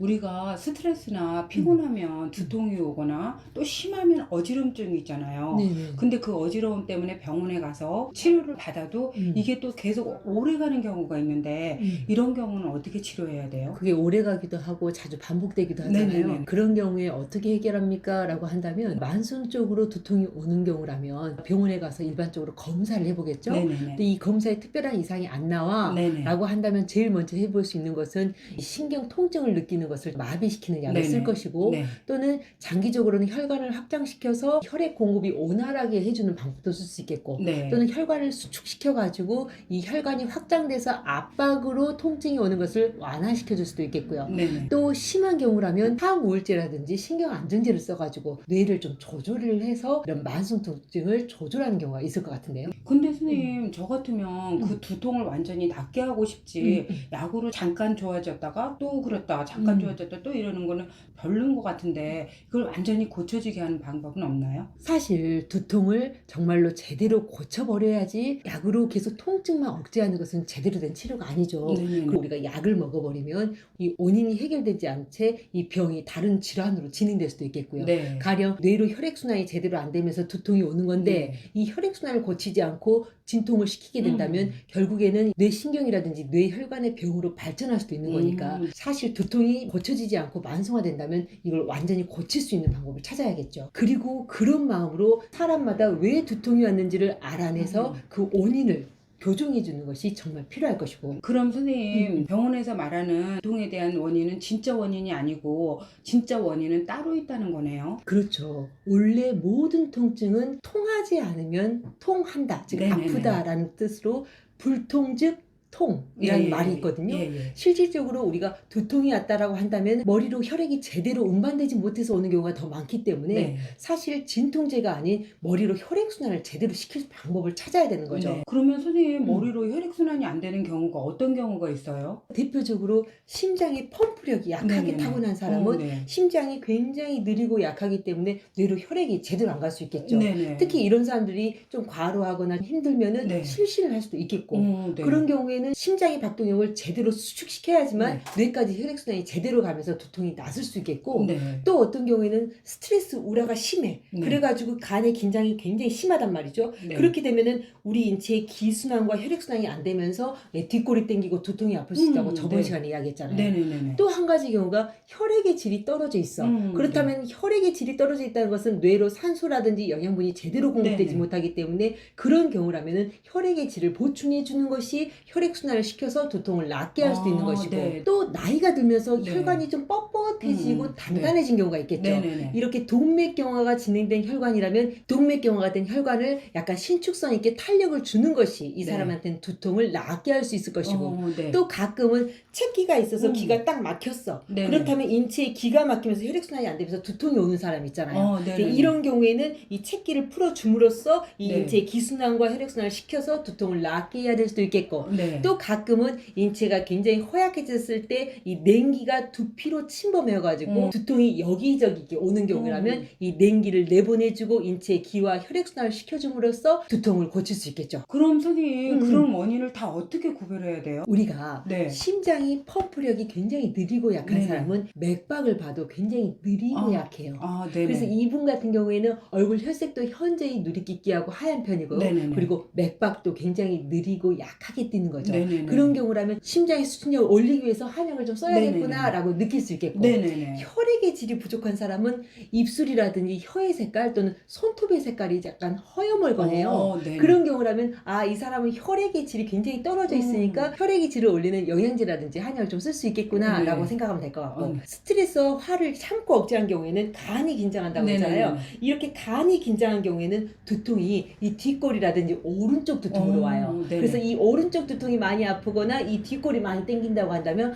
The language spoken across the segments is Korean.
우리가 스트레스나 피곤하면 두통이 오거나 또 심하면 어지럼증이 있잖아요. 네네. 근데 그 어지러움 때문에 병원에 가서 치료를 받아도 이게 또 계속 오래 가는 경우가 있는데 이런 경우는 어떻게 치료해야 돼요? 그게 오래 가기도 하고 자주 반복되기도 하잖아요. 네네네. 그런 경우에 어떻게 해결합니까? 라고 한다면 만성적으로 두통이 오는 경우라면 병원에 가서 일반적으로 검사를 해보겠죠. 네네네. 근데 이 검사에 특별한 이상이 안 나와 네네. 라고 한다면 제일 먼저 해볼 수 있는 것은 이 신경 통증을 느끼는 것을 마비시키는 약을 쓸 네네. 것이고 네. 또는 장기적으로는 혈관을 확장시켜서 혈액 공급이 원활하게 해주는 방법도 쓸 수 있겠고 네. 또는 혈관을 수축시켜 가지고 이 혈관이 확장돼서 압박으로 통증이 오는 것을 완화시켜 줄 수도 있겠고요. 네네. 또 심한 경우라면 항우울제라든지 신경안정제를 써가지고 뇌를 좀 조절을 해서 이런 만성 통증을 조절하는 경우가 있을 것 같은데요. 근데 선생님 저 같으면 그 두통을 완전히 낫게 하고 싶지 약으로 잠깐 좋아졌다가 또 그랬다가 잠깐 좋아졌다 또 이러는 거는 별로인 것 같은데 그걸 완전히 고쳐지게 하는 방법은 없나요? 사실 두통을 정말로 제대로 고쳐버려야지 약으로 계속 통증만 억제하는 것은 제대로 된 치료가 아니죠. 네네네. 그리고 우리가 약을 먹어버리면 이 원인이 해결되지 않은 채 이 병이 다른 질환으로 진행될 수도 있겠고요. 네. 가령 뇌로 혈액순환이 제대로 안 되면서 두통이 오는 건데 이 혈액순환을 고치지 않고 진통을 시키게 된다면 결국에는 뇌신경이라든지 뇌혈관의 병으로 발전할 수도 있는 거니까 사실 두통이 고쳐지지 않고 만성화된다면 이걸 완전히 고칠 수 있는 방법을 찾아야겠죠. 그리고 그런 마음으로 사람마다 왜 두통이 왔는지를 알아내서 그 원인을 교정해 주는 것이 정말 필요할 것이고 그럼 선생님 병원에서 말하는 두통에 대한 원인은 진짜 원인이 아니고 진짜 원인은 따로 있다는 거네요. 그렇죠. 원래 모든 통증은 통하지 않으면 통한다. 즉 네네네. 아프다라는 뜻으로 불통 즉 통이라는 말이 있거든요. 실질적으로 우리가 두통이 왔다라고 한다면 머리로 혈액이 제대로 운반되지 못해서 오는 경우가 더 많기 때문에 네. 사실 진통제가 아닌 머리로 혈액순환을 제대로 시킬 방법을 찾아야 되는 거죠. 네. 그러면 선생님 머리로 혈액순환이 안 되는 경우가 어떤 경우가 있어요? 대표적으로 심장의 펌프력이 약하게 네네네. 타고난 사람은 네. 심장이 굉장히 느리고 약하기 때문에 뇌로 혈액이 제대로 안 갈 수 있겠죠. 네네. 특히 이런 사람들이 좀 과로하거나 힘들면은 네. 실신을 할 수도 있겠고 네. 그런 경우에는 심장의 박동력을 제대로 수축시켜야지만 뇌까지 혈액순환이 제대로 가면서 두통이 낫을 수 있겠고 네. 또 어떤 경우에는 스트레스 우려가 심해 네. 그래가지고 간의 긴장이 굉장히 심하단 말이죠. 네. 그렇게 되면은 우리 인체의 기순환과 혈액순환이 안 되면서 뒷골이 땡기고 두통이 아플 수 있다고 저번 네. 시간에 이야기했잖아요. 네네네. 또 한 가지 경우가 혈액의 질이 떨어져 있어. 그렇다면 혈액의 질이 떨어져 있다는 것은 뇌로 산소라든지 영양분이 제대로 공급되지 네네. 못하기 때문에 그런 경우라면은 혈액의 질을 보충해 주는 것이 혈액순환을 시켜서 두통을 낫게 할 수도 있는 것이고 네. 또 나이가 들면서 네. 혈관이 좀 뻣뻣해지고 네. 단단해진 경우가 있겠죠. 네네네. 이렇게 동맥경화가 진행된 혈관이라면 동맥경화가 된 혈관을 약간 신축성 있게 탄력을 주는 것이 이 네. 사람한테는 두통을 낫게 할 수 있을 것이고 네. 또 가끔은 체기가 있어서 기가 딱 막혔어. 네네. 그렇다면 인체에 기가 막히면서 혈액순환이 안 되면서 두통이 오는 사람 있잖아요. 네네네. 이런 경우에는 이 체기를 풀어줌으로써 이 네. 인체의 기순환과 혈액순환을 시켜서 두통을 낫게 해야 될 수도 있겠고 네. 또 가끔은 인체가 굉장히 허약해졌을 때 이 냉기가 두피로 침범해가지고 두통이 여기저기 오는 경우라면 이 냉기를 내보내주고 인체의 기와 혈액순환을 시켜줌으로써 두통을 고칠 수 있겠죠. 그럼 선생님 그런 원인을 다 어떻게 구별해야 돼요? 우리가 네. 심장이 펌프력이 굉장히 느리고 약한 네네. 사람은 맥박을 봐도 굉장히 느리고 약해요. 네네. 그래서 이분 같은 경우에는 얼굴 혈색도 현저히 누리끼끼하고 하얀 편이고 네네네. 그리고 맥박도 굉장히 느리고 약하게 뛰는 거죠. 네네네. 그런 경우라면 심장의 수축력을 올리기 위해서 한약을 좀 써야겠구나 라고 느낄 수 있겠고 네네네. 혈액의 질이 부족한 사람은 입술이라든지 혀의 색깔 또는 손톱의 색깔이 약간 허여멀건해요. 네네. 그런 경우라면 이 사람은 혈액의 질이 굉장히 떨어져 있으니까 혈액의 질을 올리는 영양제라든지 한약을 좀 쓸 수 있겠구나 네. 라고 생각하면 될 것 같고 네. 스트레스와 화를 참고 억제한 경우에는 간이 긴장한다고 네네네. 했잖아요. 이렇게 간이 긴장한 경우에는 두통이 이 뒷골이라든지 오른쪽 두통으로 와요. 네네. 그래서 이 오른쪽 두통이 많이 아프거나 이 뒷골이 많이 땡긴다고 한다면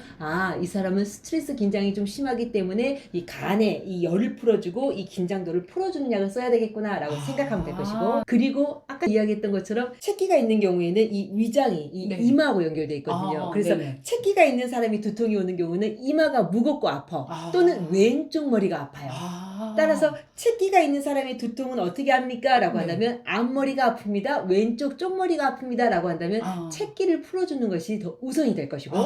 이 사람은 스트레스 긴장이 좀 심하기 때문에 이 간에 이 열을 풀어주고 이 긴장도를 풀어주는 약을 써야 되겠구나 라고 생각하면 될 것이고 그리고 아까 이야기했던 것처럼 체기가 있는 경우에는 이 위장이 이 네. 이마하고 연결되어 있거든요. 그래서 네네. 체기가 있는 사람이 두통이 오는 경우는 이마가 무겁고 아파 또는 왼쪽 머리가 아파요. 따라서 채기가 있는 사람의 두통은 어떻게 합니까? 라고 네. 한다면 앞머리가 아픕니다. 왼쪽 쪽머리가 아픕니다. 라고 한다면 채기를 풀어주는 것이 더 우선이 될 것이고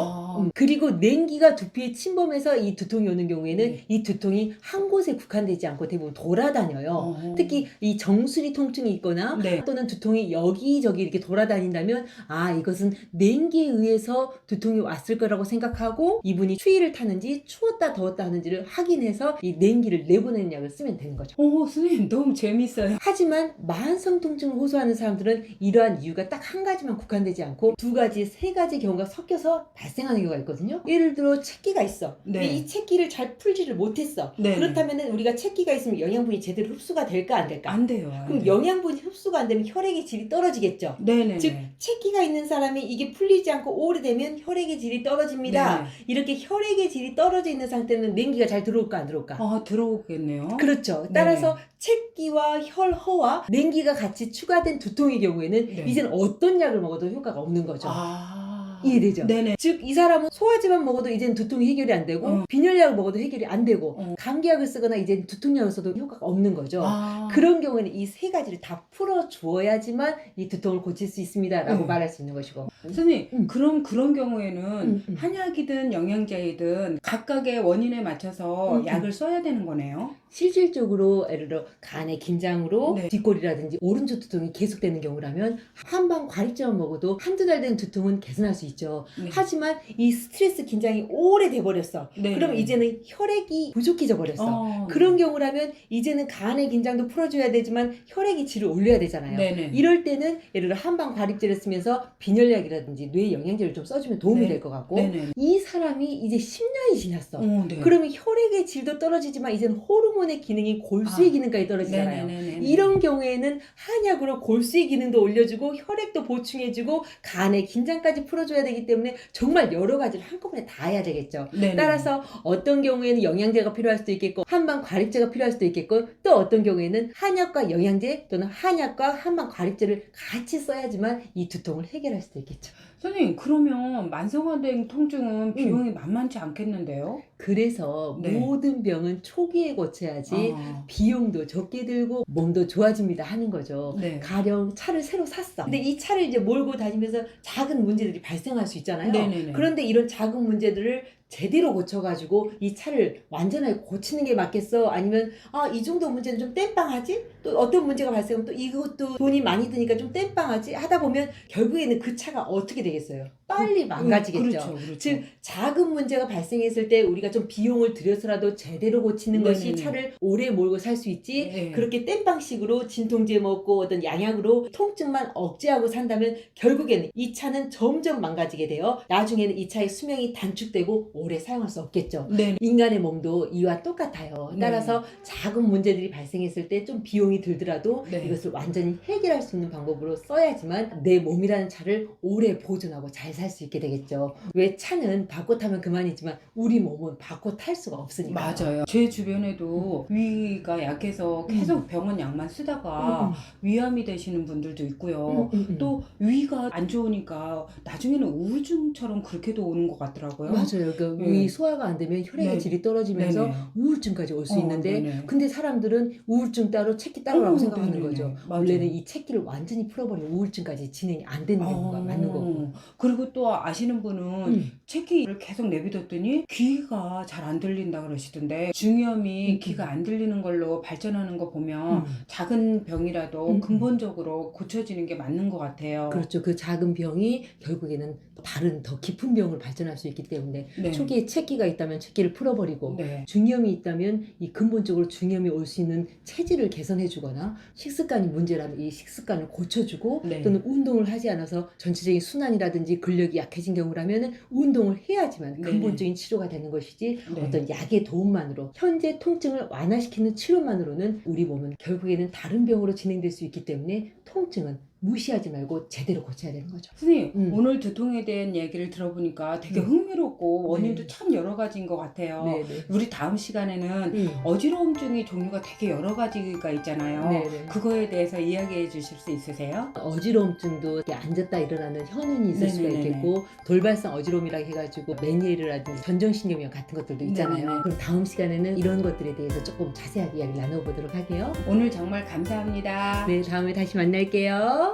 그리고 냉기가 두피에 침범해서 이 두통이 오는 경우에는 이 두통이 한 곳에 국한되지 않고 대부분 돌아다녀요. 특히 이 정수리 통증이 있거나 또는 두통이 여기저기 이렇게 돌아다닌다면 이것은 냉기에 의해서 두통이 왔을 거라고 생각하고 이분이 추위를 타는지 추웠다 더웠다 하는지를 확인해서 이 냉기를 내보내는 약을 쓰면 되는 거죠. 선생님 너무 재밌어요. 하지만 만성 통증을 호소하는 사람들은 이러한 이유가 딱 한 가지만 국한되지 않고 두 가지, 세 가지 경우가 섞여서 발생하는 경우가 있거든요. 예를 들어 채기가 있어. 근데 이 채기를 잘 풀지를 못했어. 그렇다면 우리가 채기가 있으면 영양분이 제대로 흡수가 될까 안 될까? 안 돼요. 그럼 영양분이 흡수가 안 되면 혈액의 질이 떨어지겠죠. 즉 채기가 있는 사람이 이게 풀리지 않고 오래되면 혈액의 질이 떨어집니다. 이렇게 혈액의 질이 떨어져 있는 상태는 냉기가 잘 들어올까 안 들어올까? 들어오겠네요. 그렇죠. 따라서 채기와 혈허와 냉기가 같이 추가된 두통의 경우에는 이제는 어떤 약을 먹어도 효과가 없는 거죠. 이해되죠? 네네. 즉 이 사람은 소화제만 먹어도 이제는 두통이 해결이 안 되고 빈혈약을 먹어도 해결이 안 되고 감기약을 쓰거나 이제는 두통약을 써도 효과가 없는 거죠. 그런 경우에는 이 세 가지를 다 풀어주어야지만 이 두통을 고칠 수 있습니다 라고 말할 수 있는 것이고. 선생님 그럼 그런 경우에는 한약이든 영양제이든 각각의 원인에 맞춰서 약을 써야 되는 거네요. 실질적으로 예를 들어 간의 긴장으로 뒷골이라든지 오른쪽 두통이 계속되는 경우라면 한방 과립제만 먹어도 한두 달 된 두통은 개선할 수 있죠. 하지만 이 스트레스 긴장이 오래돼 버렸어. 그럼 이제는 혈액이 부족해져 버렸어. 그런 경우라면 이제는 간의 긴장도 풀어줘야 되지만 혈액의 질을 올려야 되잖아요. 이럴 때는 예를 들어 한방 과립제를 쓰면서 빈혈약이라든지 뇌 영양제를 좀 써주면 도움이 될 것 같고 이 사람이 이제 10년이 지났어. 그러면 혈액의 질도 떨어지지만 이제는 호르몬의 기능이 골수의 기능까지 떨어지잖아요. 이런 경우에는 한약으로 골수의 기능도 올려주고 혈액도 보충해주고 간의 긴장까지 풀어줘야 되기 때문에 정말 여러 가지를 한꺼번에 다 해야 되겠죠. 따라서 어떤 경우에는 영양제가 필요할 수도 있겠고 한방 과립제가 필요할 수도 있겠고 또 어떤 경우에는 한약과 영양제 또는 한약과 한방 과립제를 같이 써야지만 이 두통을 해결할 수도 있겠죠. 선생님 그러면 만성화된 통증은 비용이 만만치 않겠는데요? 그래서 모든 병은 초기에 고쳐야지 비용도 적게 들고 몸도 좋아집니다 하는 거죠. 가령 차를 새로 샀어. 근데 이 차를 이제 몰고 다니면서 작은 문제들이 발생할 수 있잖아요. 그런데 이런 작은 문제들을 제대로 고쳐가지고 이 차를 완전하게 고치는 게 맞겠어? 아니면 이 정도 문제는 좀 땜빵하지? 또 어떤 문제가 발생하면 또 이것도 돈이 많이 드니까 좀 땜빵하지? 하다 보면 결국에는 그 차가 어떻게 되겠어요? 빨리 망가지겠죠. 즉 작은 문제가 발생했을 때 우리가 좀 비용을 들여서라도 제대로 고치는 것이 차를 오래 몰고 살 수 있지 그렇게 땜빵식으로 진통제 먹고 어떤 양약으로 통증만 억제하고 산다면 결국에는 이 차는 점점 망가지게 돼요. 나중에는 이 차의 수명이 단축되고 오래 사용할 수 없겠죠. 인간의 몸도 이와 똑같아요. 따라서 작은 문제들이 발생했을 때 좀 비용이 들더라도 이것을 완전히 해결할 수 있는 방법으로 써야지만 내 몸이라는 차를 오래 보존하고 잘 살 수 있게 되겠죠. 왜 차는 바꿔 타면 그만이지만 우리 몸은 바꿔 탈 수가 없으니까. 맞아요. 제 주변에도 위가 약해서 계속 병원 약만 쓰다가 위암이 되시는 분들도 있고요. 또 위가 안 좋으니까 나중에는 우울증처럼 그렇게도 오는 것 같더라고요. 맞아요. 그러니까 위 소화가 안 되면 혈액의 질이 떨어지면서 우울증까지 올 수 있는데 근데 사람들은 우울증 따로 채기 따로라고 생각하는 거죠. 원래는 이 채기를 완전히 풀어버리면 우울증까지 진행이 안 되는 경우가 많은 거고. 그리고 또 아시는 분은 채기를 계속 내비뒀더니 귀가 잘 안 들린다 그러시던데 중이염이 귀가 안 들리는 걸로 발전하는 거 보면 작은 병이라도 근본적으로 고쳐지는 게 맞는 것 같아요. 그렇죠. 그 작은 병이 결국에는 다른 더 깊은 병을 발전할 수 있기 때문에 초기에 채기가 있다면 채기를 풀어버리고 중이염이 있다면 이 근본적으로 중이염이 올 수 있는 체질을 개선해 주거나 식습관이 문제라면 이 식습관을 고쳐주고 또는 운동을 하지 않아서 전체적인 순환이라든지 근력이 약해진 경우라면 운동을 해야지만 근본적인 치료가 되는 것이지 어떤 약의 도움만으로 현재 통증을 완화시키는 치료만으로는 우리 몸은 결국에는 다른 병으로 진행될 수 있기 때문에 통증은 무시하지 말고 제대로 고쳐야 되는 거죠. 선생님, 오늘 두통에 대한 얘기를 들어보니까 되게 흥미롭고 원인도 네. 참 여러 가지인 것 같아요. 네네. 우리 다음 시간에는 어지러움증이 종류가 되게 여러 가지가 있잖아요. 네네. 그거에 대해서 이야기해 주실 수 있으세요? 어지러움증도 이렇게 앉았다 일어나는 현운이 있을 수가 네네네네. 있겠고, 돌발성 어지러움이라 해가지고 메니에르라든지 전정신경염 같은 것들도 있잖아요. 네네네. 그럼 다음 시간에는 이런 것들에 대해서 조금 자세하게 이야기 나눠보도록 할게요. 오늘 정말 감사합니다. 네, 다음에 다시 만날게요.